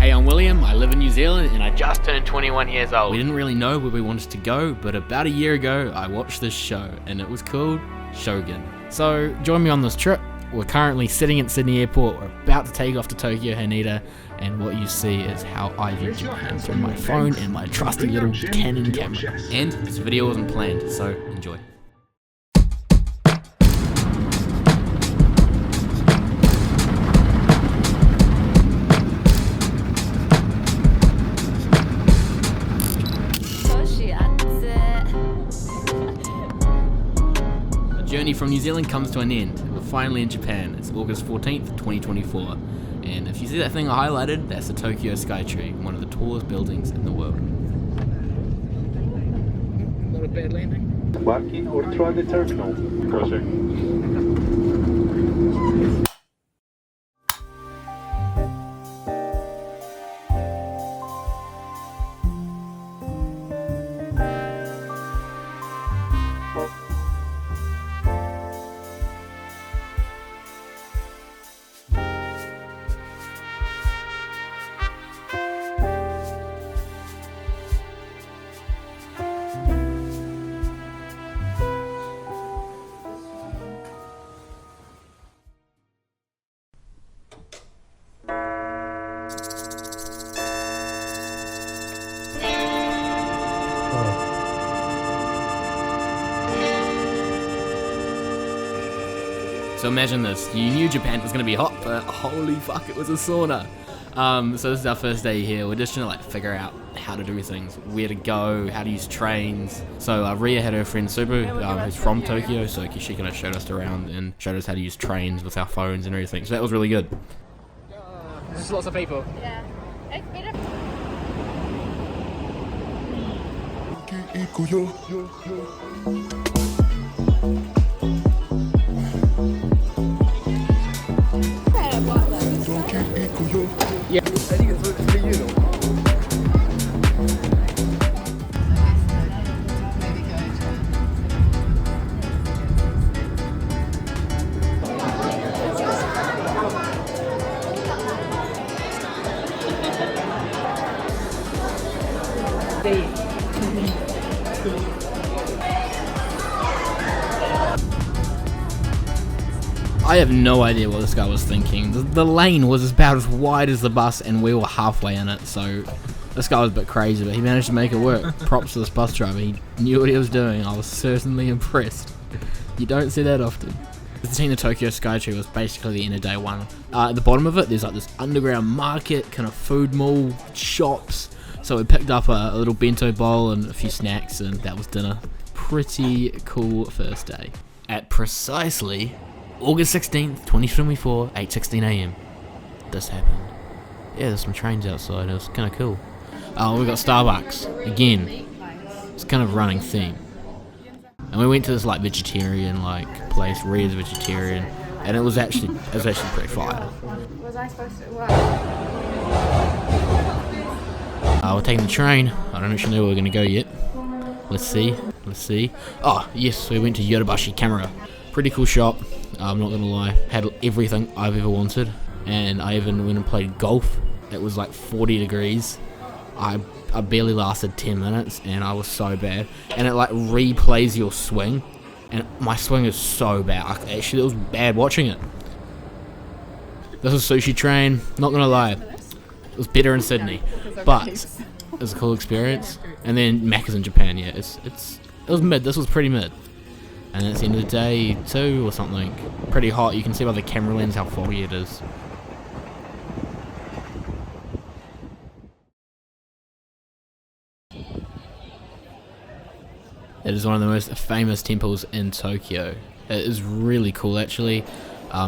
Hey, I'm William, I live in New Zealand and I just turned 21 years old. We didn't really know where we wanted to go, but about a year ago I watched this show and it was called Shogun. So join me on this trip. We're currently sitting at Sydney Airport, we're about to take off to Tokyo Haneda, and what you see is how I view Japan through my phone and my trusty little Canon camera. And this video wasn't planned, so enjoy. Journey from New Zealand comes to an end. We're finally in Japan. It's August 14th, 2024. And if you see that thing I highlighted, that's the Tokyo Skytree, one of the tallest buildings in the world. Not a bad landing. Walk in or try the terminal. Crossing. So imagine this, you knew Japan was going to be hot, but holy fuck, it was a sauna. So this is our first day here. We're just trying to figure out how to do things, where to go, how to use trains. So Ria had her friend Subu, who's from Tokyo, so she kind of showed us around and showed us how to use trains with our phones and everything. So that was really good. There's lots of people. Yeah. It's better. Yeah. I think it's for you though. I have no idea what this guy was thinking. The lane was about as wide as the bus and we were halfway in it, so this guy was a bit crazy, but he managed to make it work. Props to this bus driver, he knew what he was doing. I was certainly impressed. You don't see that often. Seeing the Tokyo Skytree was basically the end of day one. At the bottom of it, there's this underground market, kind of food mall, shops. So we picked up a little bento bowl and a few snacks, and that was dinner. Pretty cool first day. At precisely August 16th, 2024, 8:16 AM. This happened. Yeah, there's some trains outside, it was kind of cool. We got Starbucks, again. It's kind of running theme. And we went to this vegetarian place, Ria's vegetarian, and it was actually pretty fire. Was I supposed to work? We're taking the train. I don't actually know where we're going to go yet. Let's see. Oh, yes, we went to Yodobashi Camera. Pretty cool shop, I'm not going to lie. Had everything I've ever wanted. And I even went and played golf. It was 40 degrees. I barely lasted 10 minutes and I was so bad. And it replays your swing. And my swing is so bad. Actually, it was bad watching it. This is Sushi Train. Not going to lie. It was better in Sydney. But it was a cool experience. And then Macca's in Japan, yeah. It was mid. This was pretty mid. And it's the end of the day 2 or something. Pretty hot. You can see by the camera lens how foggy it is. It is one of the most famous temples in Tokyo. It is really cool actually.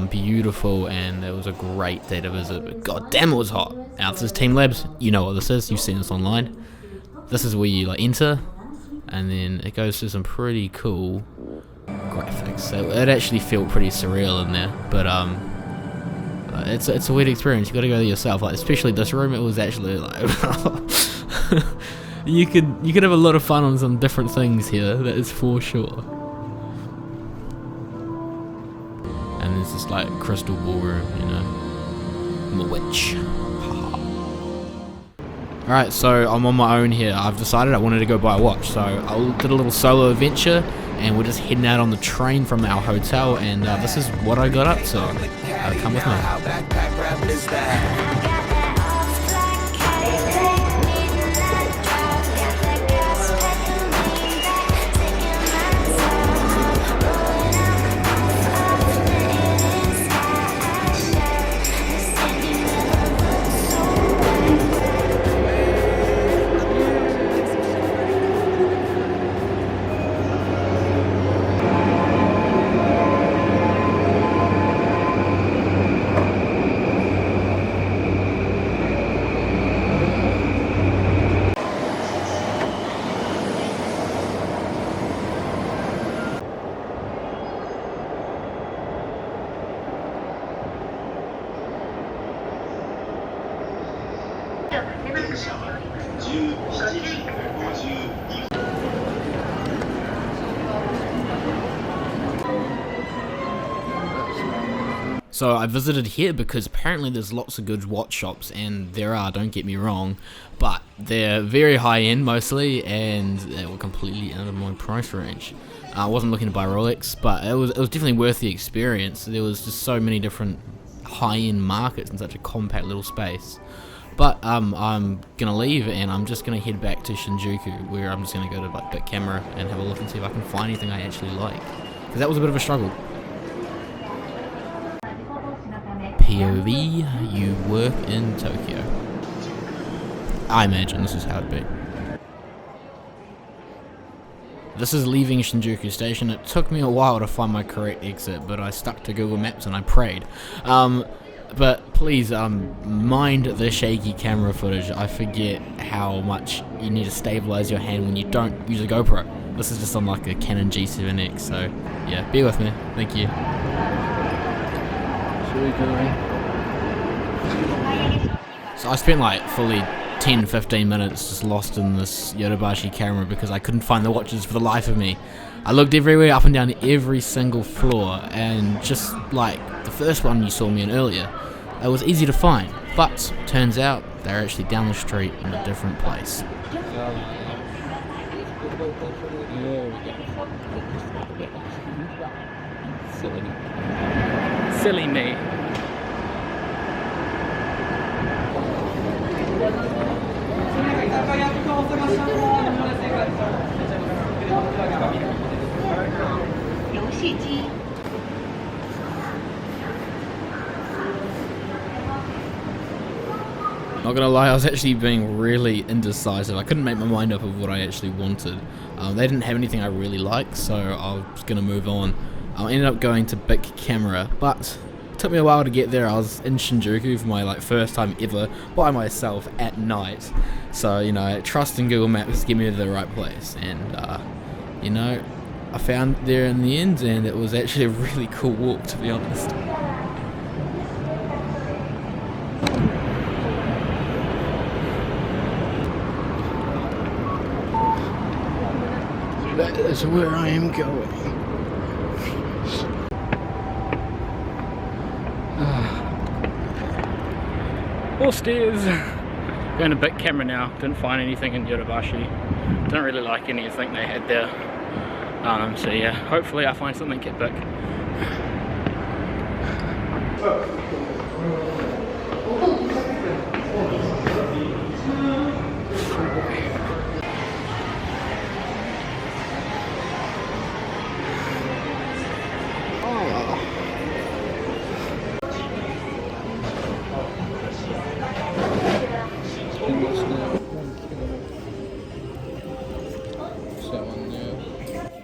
Beautiful, and it was a great day to visit, but god damn it was hot. Now this is Team Labs. You know what this is. You've seen this online. This is where you enter, and then it goes through some pretty cool graphics. So it actually felt pretty surreal in there, but it's a weird experience. You got to go there yourself. Especially this room, it was actually you could have a lot of fun on some different things here. That is for sure. And there's this crystal ballroom, you know, I'm a witch. Alright, so I'm on my own here. I've decided I wanted to go buy a watch, so I did a little solo adventure, and we're just heading out on the train from our hotel, and this is what I got up to. Come with me. So I visited here because apparently there's lots of good watch shops, and there are, don't get me wrong, but they're very high end mostly, and they were completely out of my price range. I wasn't looking to buy Rolex, but it was definitely worth the experience. There was just so many different high end markets in such a compact little space. But I'm gonna leave, and I'm just gonna head back to Shinjuku, where I'm just gonna go to like Bic Camera and have a look and see if I can find anything I actually like, because that was a bit of a struggle. POV, you work in Tokyo. I imagine this is how it'd be. This is leaving Shinjuku Station. It took me a while to find my correct exit, but I stuck to Google Maps and I prayed. But please, mind the shaky camera footage. I forget how much you need to stabilize your hand when you don't use a GoPro. This is just on like a Canon G7X, so yeah, bear with me. Thank you. So I spent like fully 10-15 minutes just lost in this Yodobashi camera because I couldn't find the watches for the life of me. I looked everywhere, up and down every single floor, and just like the first one you saw me in earlier, it was easy to find, but turns out they're actually down the street in a different place. Silly me. Not gonna lie, I was actually being really indecisive. I couldn't make my mind up of what I actually wanted. They didn't have anything I really liked, so I was gonna move on. I ended up going to Bic Camera, but it took me a while to get there. I was in Shinjuku for my like first time ever by myself at night, so you know, trust in Google Maps to get me to the right place, and you know, I found there in the end, and it was actually a really cool walk, to be honest. That is where I am going. More stairs. Going to Bic Camera now. Didn't find anything in Yodobashi. Didn't really like anything they had there. So yeah, hopefully I find something at Bic.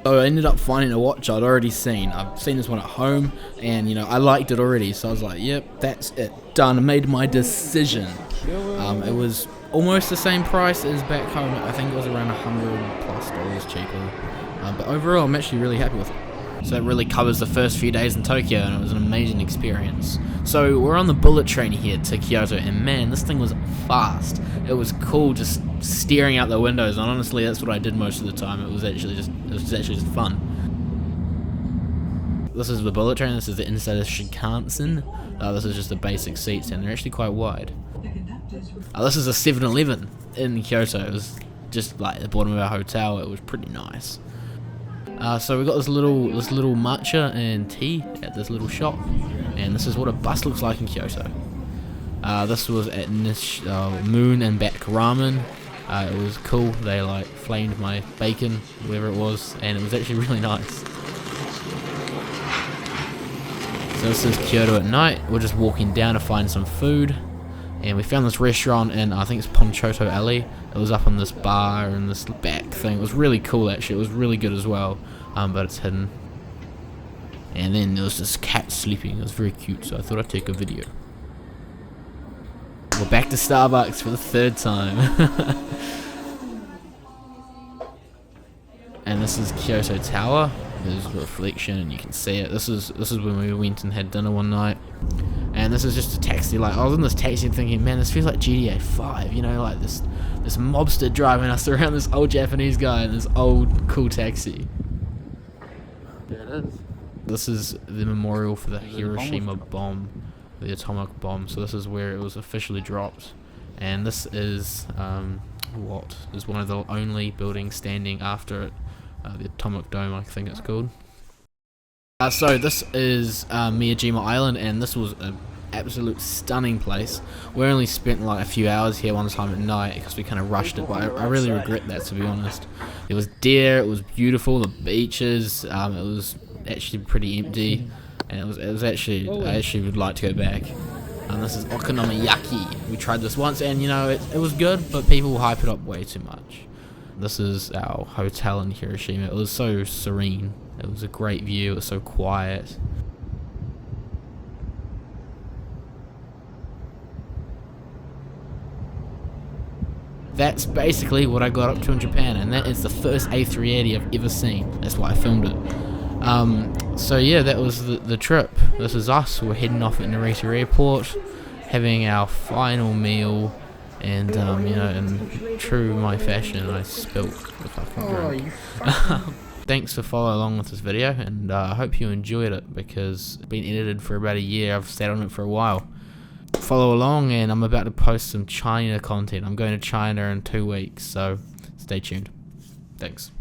So I ended up finding a watch I'd already seen. I've seen this one at home, and you know, I liked it already, so I was like, yep, that's it, done. I made my decision. It was almost the same price as back home. I think it was around $100+ cheaper, but overall I'm actually really happy with it. So it really covers the first few days in Tokyo, and it was an amazing experience. So we're on the bullet train here to Kyoto, and man, this thing was fast. It was cool just staring out the windows, and honestly that's what I did most of the time. It was actually just fun. This is the bullet train. This is the inside of Shinkansen. This is just the basic seats, and they're actually quite wide. This is a 7-Eleven in Kyoto. It was just like at the bottom of our hotel. It was pretty nice. So we got this little matcha and tea at this little shop, and this is what a bus looks like in Kyoto. This was at Moon and Back Ramen. It was cool. They like flamed my bacon, whatever it was, and it was actually really nice. So this is Kyoto at night. We're just walking down to find some food, and we found this restaurant in, I think it's Ponchoto Alley. It was up on this bar and this back thing. It was really cool actually. It was really good as well, but it's hidden. And then there was this cat sleeping. It was very cute, so I thought I'd take a video. We're back to Starbucks for the 3rd time. And this is Kyoto Tower. There's a reflection and you can see it. This is when we went and had dinner one night. And this is just a taxi. Like, I was in this taxi thinking, man, this feels like GTA 5, you know, like this mobster driving us around, this old Japanese guy in this old cool taxi. There it is. This is the memorial for the Hiroshima bomb, the atomic bomb. So this is where it was officially dropped. And this is what is one of the only buildings standing after it, the Atomic Dome, I think it's called. So this is Miyajima Island, and this was an absolute stunning place. We only spent like a few hours here one time at night because we kind of rushed it, but I really regret that, to be honest. It was deer, it was beautiful, the beaches, it was actually pretty empty, and it was actually, I actually would like to go back. And this is Okonomiyaki. We tried this once, and you know, it was good, but people hype it up way too much. This is our hotel in Hiroshima. It was so serene. It was a great view. It was so quiet. That's basically what I got up to in Japan, and that is the first A380 I've ever seen. That's why I filmed it. So yeah, that was the trip. This is us. We're heading off at Narita Airport, having our final meal. And you know, in true my fashion, I spilt the fucking drink. Thanks for following along with this video, and I hope you enjoyed it, because it's been edited for about a year. I've sat on it for a while. Follow along, and I'm about to post some China content. I'm going to China in 2 weeks, so stay tuned. Thanks.